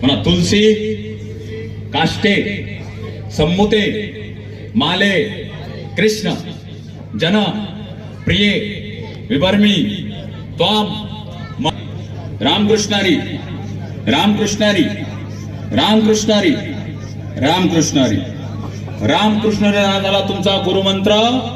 म्हणा तुलसी, काष्टे, सम्मुते, माले, कृष्ण, जन, प्रिये, विवर्मी, त्वाम, रामकृष्णारी, रामकृष्णारी, रामकृष्णारी, रामकृष्णारी, रामकृष्ण झाला तुमचा गुरुमंत्र.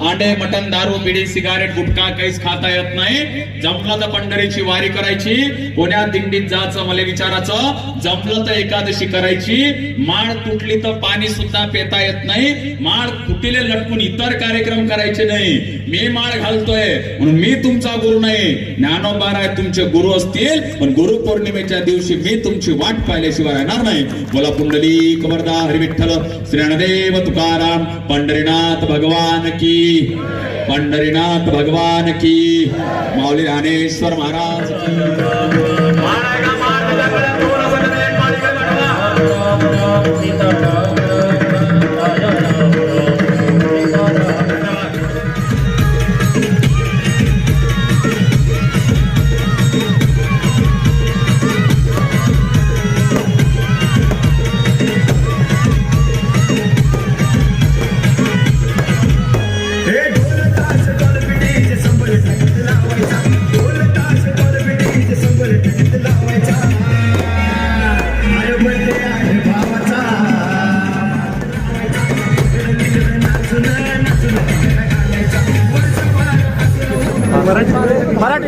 आंडे, मटन, दारू, बिडी, सिगारेट, गुटखा काहीच खाता येत नाही. जमलं तर पंढरीची वारी करायची, पुण्यात दिंडीत जायचं मला विचारायचं, जमलं तर एकादशी करायची. माळ तुटली तर पाणी सुद्धा पेता येत नाही. माळ फुटीले लटकून इतर कार्यक्रम करायचे नाही. मी माळ घालतोय म्हणून मी तुमचा गुरु नाही. ज्ञानोबा राय तुमचे गुरु असतील, पण गुरुपौर्णिमेच्या दिवशी मी तुमची वाट पाहिल्याशिवाय येणार नाही. बोला पुंडलिक वरदा हरी विठ्ठल श्री ज्ञानदेव तुकाराम. पंढरीनाथ भगवान की, पंढरीनाथ भगवान की. माऊली ज्ञानेश्वर महाराज की.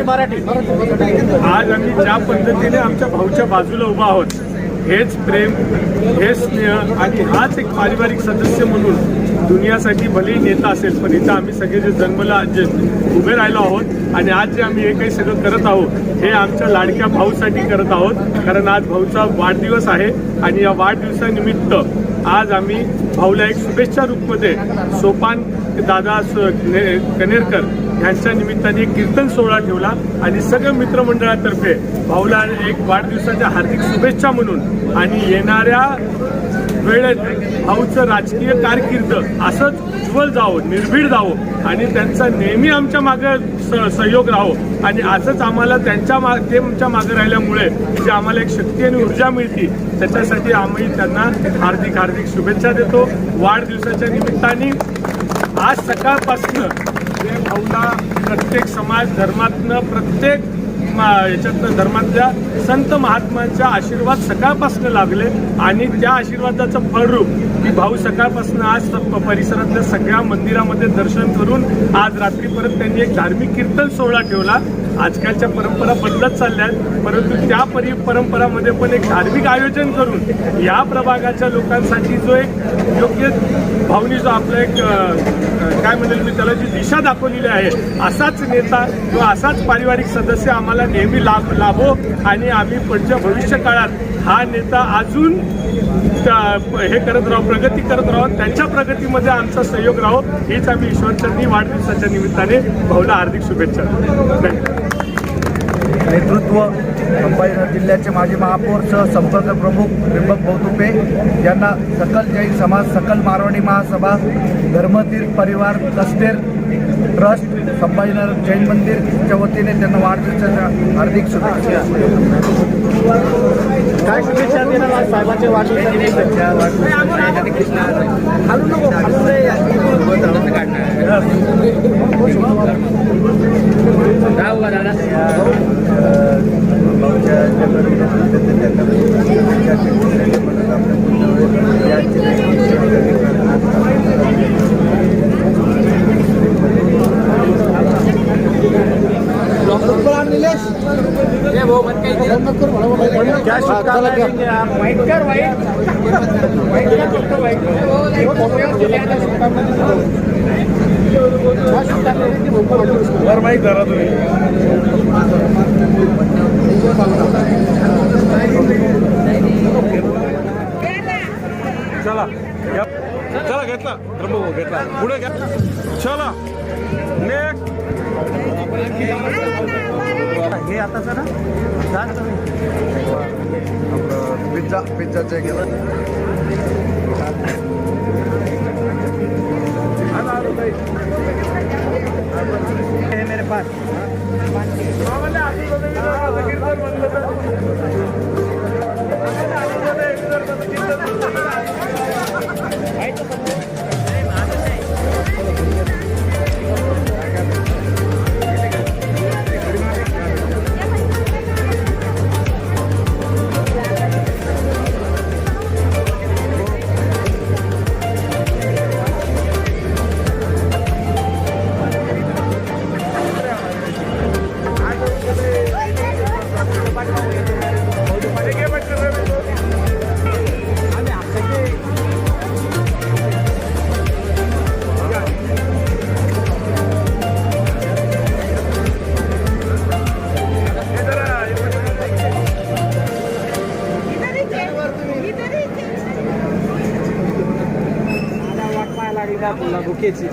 मराठी आज आम्ही ज्या पद्धतीने आमच्या भाऊच्या बाजूला उभा आहोत, हेच प्रेम, हेच स्नेह आणि हाच एक पारिवारिक सदस्य म्हणून दुनियासाठी भलेही नेता असेल, पण इथं आम्ही सगळे जे जन्मला जे उभे राहिलो आहोत आणि आज जे आम्ही हे काही सगळं करत आहोत हे आमच्या लाडक्या भाऊसाठी करत आहोत. कारण आज भाऊचा वाढदिवस आहे आणि या वाढदिवसानिमित्त आज आम्ही भाऊला एक शुभेच्छा रूपमध्ये सोपान दादा कनेरकर यांच्या निमित्ताने एक कीर्तन सोहळा ठेवला आणि सगळ्या मित्रमंडळातर्फे भाऊला एक वाढदिवसाच्या हार्दिक शुभेच्छा म्हणून आणि येणाऱ्या वेळेत भाऊचं राजकीय कारकीर्द असंच उज्ज्वल जावं, निर्भीड जावं आणि त्यांचा नेहमी आमच्या मागे सहयोग राहो आणि असंच आम्हाला ते आमच्या मागे राहिल्यामुळे जे आम्हाला एक शक्ती आणि ऊर्जा मिळते त्याच्यासाठी आम्ही त्यांना हार्दिक हार्दिक शुभेच्छा देतो. वाढदिवसाच्या निमित्ताने आज सकाळपासनं जे भाऊला प्रत्येक समाज धर्मातनं प्रत्येक याच्यातनं धर्मातल्या संत महात्मांच्या आशीर्वाद सकाळपासून लागले आणि त्या आशीर्वादाचं फळरूप की भाऊ सकाळपासून आज परिसरातल्या सगळ्या मंदिरामध्ये दर्शन करून आज रात्रीपर्यंत त्यांनी एक धार्मिक कीर्तन सोहळा ठेवला. आजकालच्या परंपरा बदलत चालल्या आहेत, परंतु त्या परंपरामध्ये पण एक धार्मिक आयोजन करून या प्रभागाच्या लोकांसाठी जो एक योग्य भावनी जो आपला एक काय म्हणेल मी त्याला जी दिशा दाखवलेली आहे, असाच नेता किंवा असाच पारिवारिक सदस्य आम्हाला नेहमी लाभो आणि आम्ही पुढच्या भविष्य काळात हा नेता अजून हे करत राहू, प्रगती करत राहू, त्यांच्या प्रगतीमध्ये आमचा सहयोग राहो हीच आम्ही ईश्वरचंदी वाढदिवसाच्या निमित्ताने भाऊला हार्दिक शुभेच्छा. नेतृत्व संभाजीनगर जिल्ह्याचे माजी महापौर सह संपर्क प्रमुख त्र्यंबक भाऊतुपे यांना सकल जैन समाज, सकल मारवाडी महासभा, धर्मतीर्थ परिवार, कस्तेर ट्रस्ट, संभाजीनगर जैन मंदिरच्या वतीने त्यांना वाढदिवसाच्या हार्दिक शुभेच्छा. काय शुभेच्छा देणार साहेबांच्या माहीत करा तुम्ही चला चला घेतला ब्रह्म घेतला पुढे घ्या चला नेक्स्ट हे आताच ना पिझ्झाचं गेलं मेरे पास तयारी ना पुन्हा बुकेची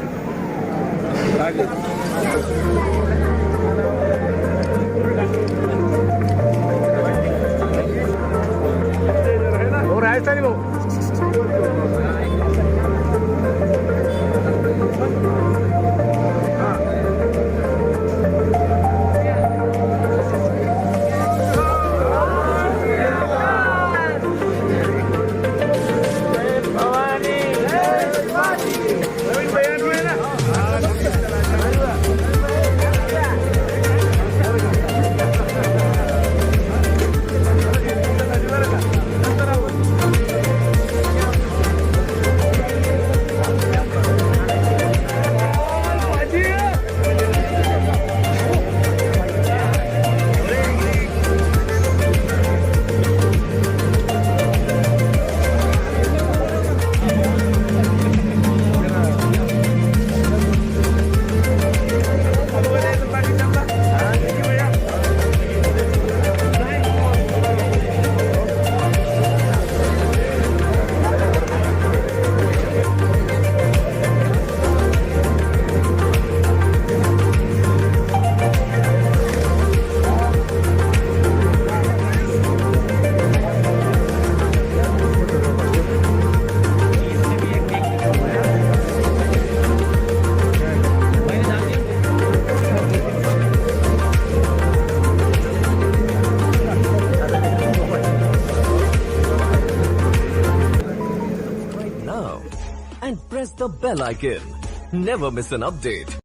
हो राहायचा नाही भाऊ now and press the bell icon. Never miss an update.